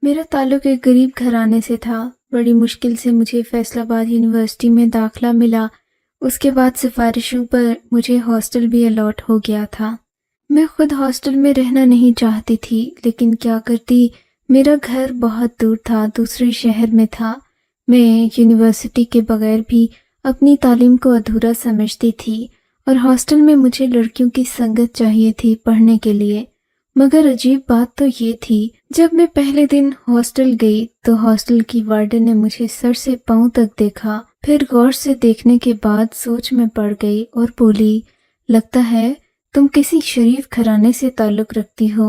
میرا تعلق ایک غریب گھرانے سے تھا۔ بڑی مشکل سے مجھے فیصل آباد یونیورسٹی میں داخلہ ملا۔ اس کے بعد سفارشوں پر مجھے ہاسٹل بھی الاٹ ہو گیا تھا۔ میں خود ہاسٹل میں رہنا نہیں چاہتی تھی، لیکن کیا کرتی، میرا گھر بہت دور تھا، دوسرے شہر میں تھا۔ میں یونیورسٹی کے بغیر بھی اپنی تعلیم کو ادھورا سمجھتی تھی، اور ہاسٹل میں مجھے لڑکیوں کی سنگت چاہیے تھی پڑھنے کے لیے۔ مگر عجیب بات تو یہ تھی، جب میں پہلے دن ہاسٹل گئی تو ہاسٹل کی وارڈن نے مجھے سر سے پاؤں تک دیکھا، پھر غور سے دیکھنے کے بعد سوچ میں پڑ گئی اور بولی، لگتا ہے تم کسی شریف گھرانے سے تعلق رکھتی ہو۔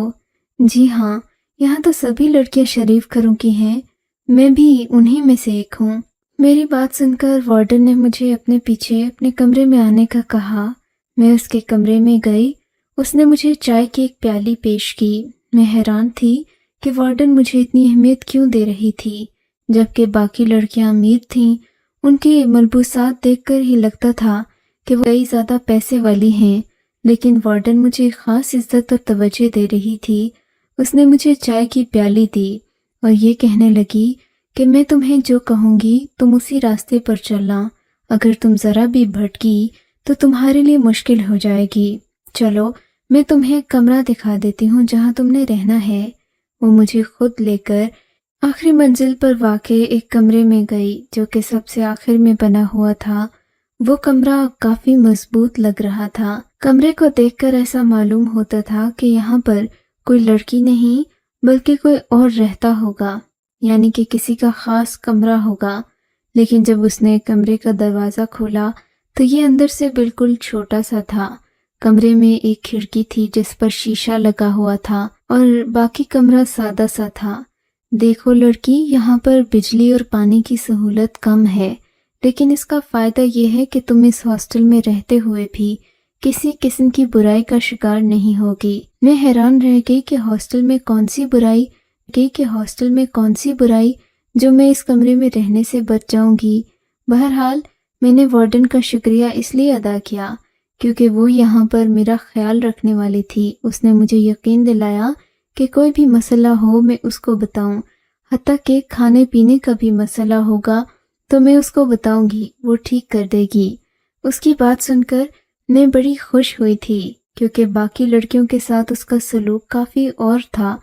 جی ہاں، یہاں تو سبھی لڑکیاں شریف گھروں کی ہیں، میں بھی انہی میں سے ایک ہوں۔ میری بات سن کر وارڈن نے مجھے اپنے پیچھے اپنے کمرے میں آنے کا کہا۔ میں اس کے کمرے میں گئی۔ اس نے مجھے چائے کی ایک پیالی پیش کی۔ میں حیران تھی کہ وارڈن مجھے اتنی اہمیت کیوں دے رہی تھی، جبکہ باقی لڑکیاں امیر تھیں۔ ان کے ملبوسات دیکھ کر ہی لگتا تھا کہ وہ کئی زیادہ پیسے والی ہیں، لیکن وارڈن مجھے خاص عزت اور توجہ دے رہی تھی۔ اس نے مجھے چائے کی پیالی دی اور یہ کہنے لگی کہ میں تمہیں جو کہوں گی تم اسی راستے پر چلنا، اگر تم ذرا بھی بھٹکی تو تمہارے لیے مشکل ہو جائے گی۔ چلو میں تمہیں ایک کمرہ دکھا دیتی ہوں جہاں تم نے رہنا ہے۔ وہ مجھے خود لے کر آخری منزل پر واقع ایک کمرے میں گئی جو کہ سب سے آخر میں بنا ہوا تھا۔ وہ کمرہ کافی مضبوط لگ رہا تھا۔ کمرے کو دیکھ کر ایسا معلوم ہوتا تھا کہ یہاں پر کوئی لڑکی نہیں بلکہ کوئی اور رہتا ہوگا، یعنی کہ کسی کا خاص کمرہ ہوگا۔ لیکن جب اس نے کمرے کا دروازہ کھولا تو یہ اندر سے بالکل چھوٹا سا تھا۔ کمرے میں ایک کھڑکی تھی جس پر شیشہ لگا ہوا تھا اور باقی کمرہ سادہ سا تھا۔ دیکھو لڑکی، یہاں پر بجلی اور پانی کی سہولت کم ہے، لیکن اس کا فائدہ یہ ہے کہ تم اس ہاسٹل میں رہتے ہوئے بھی کسی قسم کی برائی کا شکار نہیں ہوگی۔ میں حیران رہ گئی کہ ہاسٹل میں کون سی برائی جو میں اس کمرے میں رہنے سے بچ جاؤں گی۔ بہرحال میں نے وارڈن کا شکریہ اس لیے ادا کیا کیونکہ وہ یہاں پر میرا خیال رکھنے والی تھی۔ اس نے مجھے یقین دلایا کہ کوئی بھی مسئلہ ہو میں اس کو بتاؤں، حتیٰ کہ کھانے پینے کا بھی مسئلہ ہوگا تو میں اس کو بتاؤں گی، وہ ٹھیک کر دے گی۔ اس کی بات سن کر میں بڑی خوش ہوئی تھی کیونکہ باقی لڑکیوں کے ساتھ اس کا سلوک کافی اور تھا،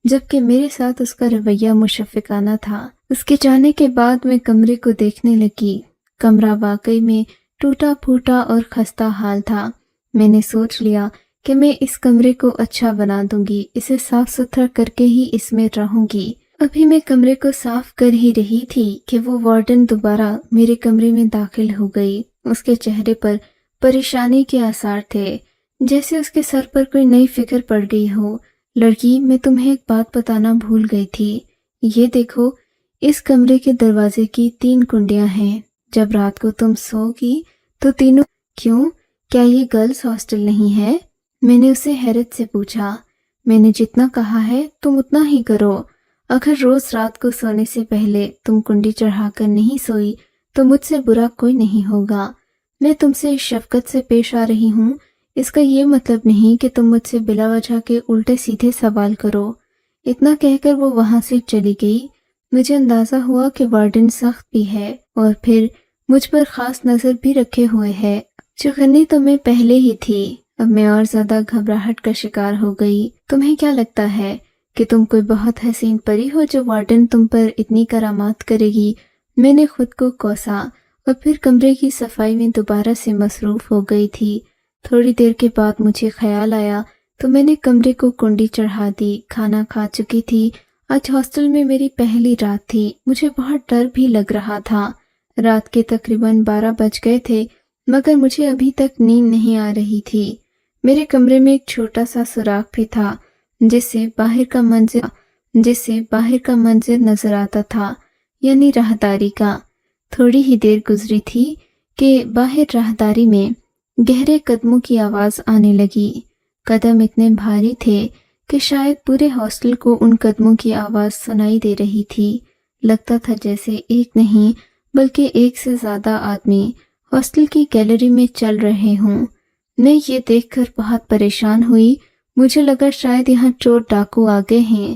جبکہ میرے ساتھ اس کا رویہ مشفقانہ تھا۔ اس کے جانے کے بعد میں کمرے کو دیکھنے لگی۔ کمرہ واقعی میں ٹوٹا پھوٹا اور خستہ حال تھا۔ میں نے سوچ لیا کہ میں اس کمرے کو اچھا بنا دوں گی، اسے صاف ستھرا کر کے ہی اس میں رہوں گی۔ ابھی میں کمرے کو صاف کر ہی رہی تھی کہ وہ وارڈن دوبارہ میرے کمرے میں داخل ہو گئی۔ اس کے چہرے پر پریشانی کے آثار تھے، جیسے اس کے سر پر کوئی نئی فکر پڑ گئی ہو۔ لڑکی، میں تمہیں ایک بات بتانا بھول گئی تھی۔ یہ دیکھو، اس کمرے کے دروازے کی 3 کنڈیاں ہیں۔ جب رات کو تم سو گی تو تینوں… کیوں؟ کیا یہ گرلز ہاسٹل نہیں ہے؟ میں نے اسے حیرت سے پوچھا۔ میں نے جتنا کہا ہے تم اتنا ہی کرو۔ اگر روز رات کو سونے سے پہلے تم کنڈی چڑھا کر نہیں سوئی تو مجھ سے برا کوئی نہیں ہوگا۔ میں تم سے شفقت سے پیش آ رہی ہوں، اس کا یہ مطلب نہیں کہ تم مجھ سے بلا وجہ کے الٹے سیدھے سوال کرو۔ اتنا کہہ کر وہ وہاں سے چلی گئی۔ مجھے اندازہ ہوا کہ وارڈن سخت بھی ہے اور پھر مجھ پر خاص نظر بھی رکھے ہوئے ہے۔ چغنی تو میں پہلے ہی تھی، اب میں اور زیادہ گھبراہٹ کا شکار ہو گئی۔ تمہیں کیا لگتا ہے کہ تم کوئی بہت حسین پری ہو جو وارڈن تم پر اتنی کرامات کرے گی؟ میں نے خود کو کوسا اور پھر کمرے کی صفائی میں دوبارہ سے مصروف ہو گئی تھی۔ تھوڑی دیر کے بعد مجھے خیال آیا تو میں نے کمرے کو کنڈی چڑھا دی۔ کھانا کھا چکی تھی۔ آج ہاسٹل میں میری پہلی رات تھی۔ مجھے بہت ڈر بھی لگ رہا تھا۔ رات کے تقریباً 12 بج گئے تھے مگر مجھے ابھی تک نیند نہیں آ رہی تھی۔ میرے کمرے میں ایک چھوٹا سا سوراخ بھی تھا جس سے باہر کا منظر نظر آتا تھا، یعنی راہداری کا۔ تھوڑی ہی دیر گزری تھی کہ باہر راہداری میں گہرے قدموں کی آواز آنے لگی۔ قدم اتنے بھاری تھے کہ شاید پورے ہاسٹل کو ان قدموں کی آواز سنائی دے رہی تھی۔ لگتا تھا جیسے ایک نہیں بلکہ ایک سے زیادہ آدمی ہاسٹل کی گیلری میں چل رہے ہوں۔ میں یہ دیکھ کر بہت پریشان ہوئی۔ مجھے لگا شاید یہاں چور ڈاکو آ گئے ہیں۔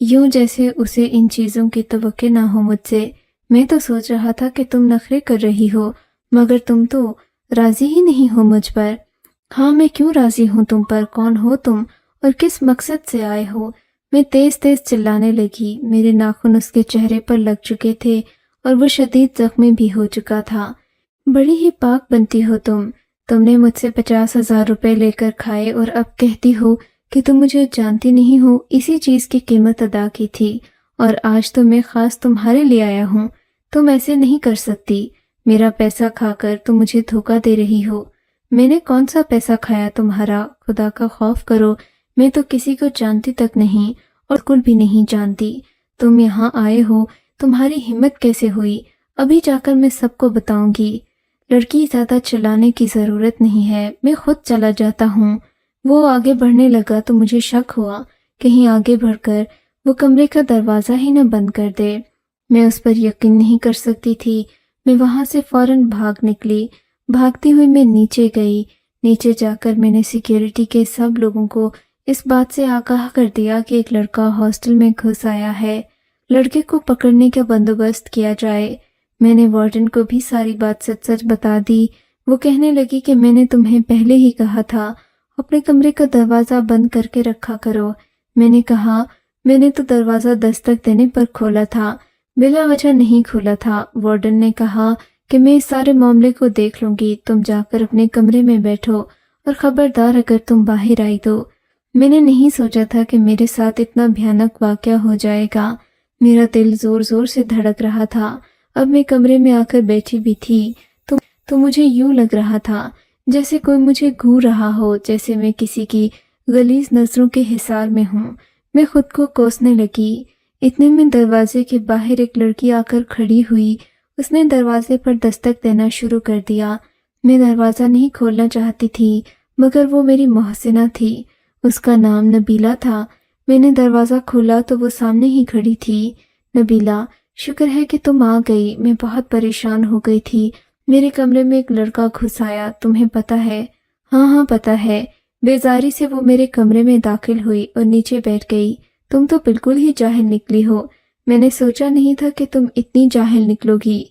یوں جیسے اسے ان چیزوں کی توقع نہ ہو مجھ سے۔ میں تو سوچ رہا تھا کہ تم نخرے کر رہی ہو، مگر تم تو راضی ہی نہیں ہو مجھ پر۔ ہاں، میں کیوں راضی ہوں تم پر؟ کون ہو تم اور کس مقصد سے آئے ہو؟ میں تیز تیز چلانے لگی۔ میرے ناخن اس کے چہرے پر لگ چکے تھے اور وہ شدید زخمی بھی ہو چکا تھا۔ بڑی ہی پاک بنتی ہو تم نے مجھ سے 50,000 روپے لے کر کھائے اور اب کہتی ہو کہ تم مجھے جانتی نہیں ہو۔ اسی چیز کی قیمت ادا کی تھی اور آج تو میں خاص تمہارے لیے آیا ہوں۔ تم ایسے نہیں کر سکتی۔ میرا پیسہ کھا کر تم مجھے دھوکہ دے رہی ہو۔ میں نے کون سا پیسہ کھایا تمہارا؟ خدا کا خوف کرو، میں تو کسی کو جانتی تک نہیں اور کل بھی نہیں جانتی۔ تم یہاں آئے ہو، تمہاری ہمت کیسے ہوئی؟ ابھی جا کر میں سب کو بتاؤں گی۔ لڑکی، زیادہ چلانے کی ضرورت نہیں ہے، میں خود چلا جاتا ہوں۔ وہ آگے بڑھنے لگا تو مجھے شک ہوا کہیں آگے بڑھ کر وہ کمرے کا دروازہ ہی نہ بند کر دے۔ میں اس پر یقین نہیں کر سکتی تھی۔ میں وہاں سے فوراً بھاگ نکلی۔ بھاگتی ہوئی میں نیچے گئی۔ نیچے جا کر میں نے سیکیورٹی کے سب لوگوں کو اس بات سے آگاہ کر دیا کہ ایک لڑکا ہاسٹل میں گھس آیا ہے، لڑکے کو پکڑنے کا بندوبست کیا جائے۔ میں نے وارڈن کو بھی ساری بات سچ سچ بتا دی۔ وہ کہنے لگی کہ میں نے تمہیں پہلے ہی کہا تھا اپنے کمرے کا دروازہ بند کر کے رکھا کرو۔ میں نے کہا میں نے تو دروازہ دستک دینے پر کھولا تھا، بلا وجہ نہیں کھولا تھا۔ وارڈن نے کہا کہ میں اس سارے معاملے کو دیکھ لوں گی، تم جا کر اپنے کمرے میں بیٹھو اور خبردار اگر تم باہر آئی تو۔ میں نے نہیں سوچا تھا کہ میرے ساتھ اتنا بھیانک واقعہ ہو جائے گا۔ میرا دل زور زور سے دھڑک رہا تھا۔ اب میں کمرے میں آ کر بیٹھی بھی تھی تو مجھے یوں لگ رہا تھا جیسے کوئی مجھے گھور رہا ہو، جیسے میں کسی کی غلیظ نظروں کے حصار میں ہوں۔ میں خود کو کوسنے لگی۔ اتنے میں دروازے کے باہر ایک لڑکی آ کر کھڑی ہوئی۔ اس نے دروازے پر دستک دینا شروع کر دیا۔ میں دروازہ نہیں کھولنا چاہتی تھی مگر وہ میری محسنہ تھی۔ اس کا نام نبیلہ تھا۔ میں نے دروازہ کھولا تو وہ سامنے ہی کھڑی تھی۔ نبیلہ، شکر ہے کہ تم آ گئی، میں بہت پریشان ہو گئی تھی۔ میرے کمرے میں ایک لڑکا گھس آیا، تمہیں پتہ ہے؟ ہاں پتہ ہے۔ بیزاری سے وہ میرے کمرے میں داخل ہوئی اور نیچے بیٹھ گئی۔ تم تو بالکل ہی جاہل نکلی ہو، میں نے سوچا نہیں تھا کہ تم اتنی جاہل نکلو گی۔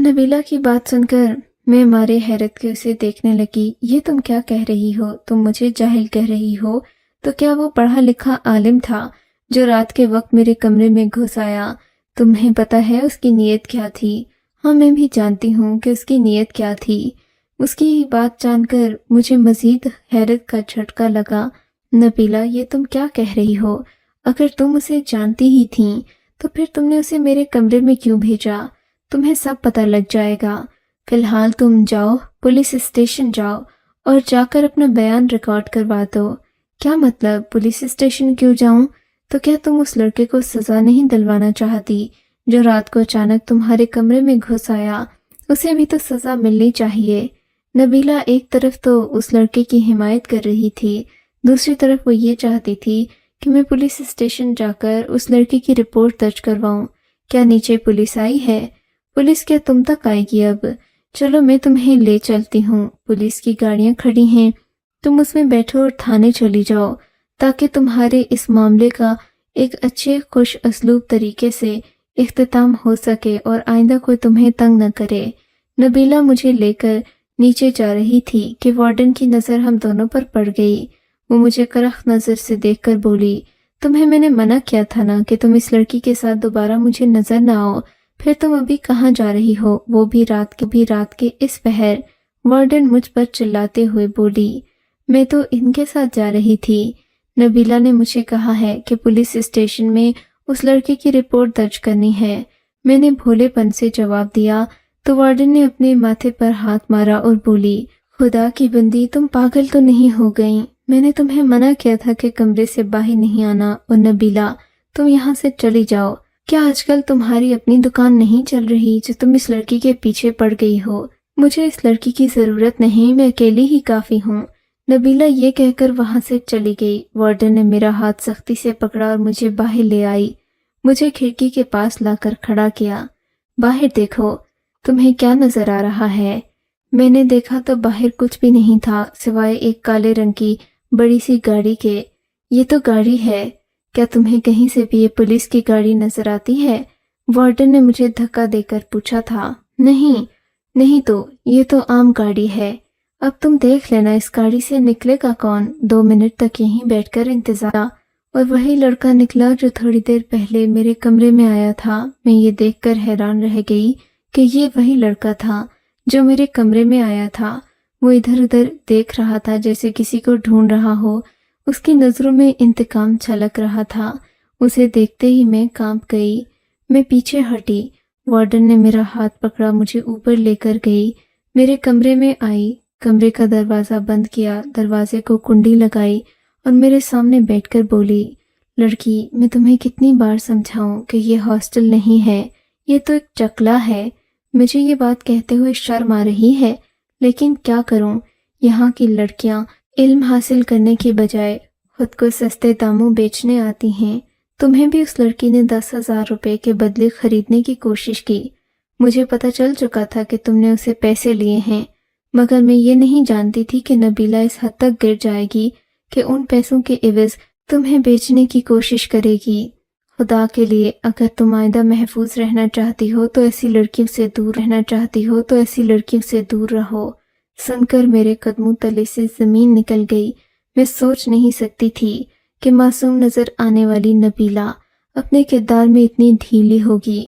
نبیلہ کی بات سن کر میں مارے حیرت کے اسے دیکھنے لگی۔ یہ تم کیا کہہ رہی ہو؟ تم مجھے جاہل کہہ رہی ہو؟ تو کیا وہ پڑھا لکھا عالم تھا جو رات کے وقت میرے کمرے میں گھس آیا؟ تمہیں پتہ ہے اس کی نیت کیا تھی؟ ہاں، میں بھی جانتی ہوں کہ اس کی نیت کیا تھی۔ اس کی بات جان کر مجھے مزید حیرت کا جھٹکا لگا۔ نبیلہ، یہ تم کیا کہہ رہی ہو؟ اگر تم اسے جانتی ہی تھیں تو پھر تم نے اسے میرے کمرے میں کیوں بھیجا؟ تمہیں سب پتہ لگ جائے گا۔ فی الحال تم جاؤ، پولیس اسٹیشن جاؤ اور جا کر اپنا بیان ریکارڈ کروا دو۔ کیا مطلب؟ پولیس اسٹیشن کیوں جاؤں؟ تو کیا تم اس لڑکے کو سزا نہیں دلوانا چاہتی جو رات کو اچانک تمہارے کمرے میں گھس آیا؟ اسے بھی تو سزا ملنی چاہیے۔ نبیلہ ایک طرف تو اس لڑکے کی حمایت کر رہی تھی، دوسری طرف وہ یہ چاہتی تھی کہ میں پولیس اسٹیشن جا کر اس لڑکی کی رپورٹ درج کرواؤں۔ کیا نیچے پولیس آئی ہے؟ پولیس کیا تم تک آئے گی اب؟ چلو میں تمہیں لے چلتی ہوں، پولیس کی گاڑیاں کھڑی ہیں، تم اس میں بیٹھو اور تھانے چلی جاؤ تاکہ تمہارے اس معاملے کا ایک اچھے خوش اسلوب طریقے سے اختتام ہو سکے اور آئندہ کوئی تمہیں تنگ نہ کرے۔ نبیلہ مجھے لے کر نیچے جا رہی تھی کہ وارڈن کی نظر ہم دونوں پر پڑ گئی۔ وہ مجھے کرخ نظر سے دیکھ کر بولی، تمہیں میں نے منع کیا تھا نا کہ تم اس لڑکی کے ساتھ دوبارہ مجھے نظر نہ آؤ، پھر تم ابھی کہاں جا رہی ہو، وہ بھی رات کے اس پہر؟ وارڈن مجھ پر چلاتے ہوئے بولی، میں تو ان کے ساتھ جا رہی تھی۔ نبیلہ نے مجھے کہا ہے کہ پولیس اسٹیشن میں اس لڑکے کی رپورٹ درج کرنی ہے۔ میں نے بھولے پن سے جواب دیا تو وارڈن نے اپنے ماتھے پر ہاتھ مارا اور بولی، خدا کی بندی، تم پاگل تو نہیں ہو گئی؟ میں نے تمہیں منع کیا تھا کہ کمرے سے باہر نہیں آنا، اور نبیلہ تم یہاں سے چلی جاؤ۔ کیا آج کل تمہاری اپنی دکان نہیں چل رہی جو تم اس لڑکی کے پیچھے پڑ گئی ہو؟ مجھے اس لڑکی کی ضرورت نہیں، میں اکیلی ہی کافی ہوں۔ نبیلہ یہ کہہ کر وہاں سے چلی گئی۔ وارڈن نے میرا ہاتھ سختی سے پکڑا اور مجھے باہر لے آئی، مجھے کھڑکی کے پاس لا کر کھڑا کیا۔ باہر دیکھو، تمہیں کیا نظر آ رہا ہے؟ میں نے دیکھا تو باہر کچھ بھی نہیں تھا سوائے ایک کالے رنگ کی بڑی سی گاڑی کے۔ یہ تو گاڑی ہے، کیا تمہیں کہیں سے بھی یہ پولیس کی گاڑی نظر آتی ہے؟ وارڈن نے مجھے دھکا دے کر پوچھا تھا۔ نہیں تو یہ تو عام گاڑی ہے۔ اب تم دیکھ لینا اس گاڑی سے نکلے گا کون۔ 2 منٹ تک یہیں بیٹھ کر انتظار، اور وہی لڑکا نکلا جو تھوڑی دیر پہلے میرے کمرے میں آیا تھا۔ میں یہ دیکھ کر حیران رہ گئی کہ یہ وہی لڑکا تھا جو میرے کمرے میں آیا تھا۔ وہ ادھر ادھر دیکھ رہا تھا جیسے کسی کو ڈھونڈ رہا ہو۔ اس کی نظروں میں انتقام چھلک رہا تھا۔ اسے دیکھتے ہی میں کانپ گئی۔ میں پیچھے ہٹی۔ وارڈن نے میرا ہاتھ پکڑا، مجھے اوپر لے کر گئی، میرے کمرے میں آئی، کمرے کا دروازہ بند کیا، دروازے کو کنڈی لگائی اور میرے سامنے بیٹھ کر بولی، لڑکی، میں تمہیں کتنی بار سمجھاؤں کہ یہ ہاسٹل نہیں ہے، یہ تو ایک چکلا ہے۔ مجھے یہ بات کہتے ہوئے شرم آ رہی ہے، لیکن کیا کروں، یہاں کی لڑکیاں علم حاصل کرنے کی بجائے خود کو سستے داموں بیچنے آتی ہیں۔ تمہیں بھی اس لڑکی نے 10,000 روپے کے بدلے خریدنے کی کوشش کی۔ مجھے پتہ چل چکا تھا کہ تم نے اسے پیسے لیے ہیں، مگر میں یہ نہیں جانتی تھی کہ نبیلہ اس حد تک گر جائے گی کہ ان پیسوں کے عوض تمہیں بیچنے کی کوشش کرے گی۔ خدا کے لیے اگر تم آئندہ محفوظ رہنا چاہتی ہو تو ایسی لڑکیوں سے دور رہو۔ سن کر میرے قدموں تلے سے زمین نکل گئی۔ میں سوچ نہیں سکتی تھی کہ معصوم نظر آنے والی نبیلہ اپنے کردار میں اتنی ڈھیلی ہوگی۔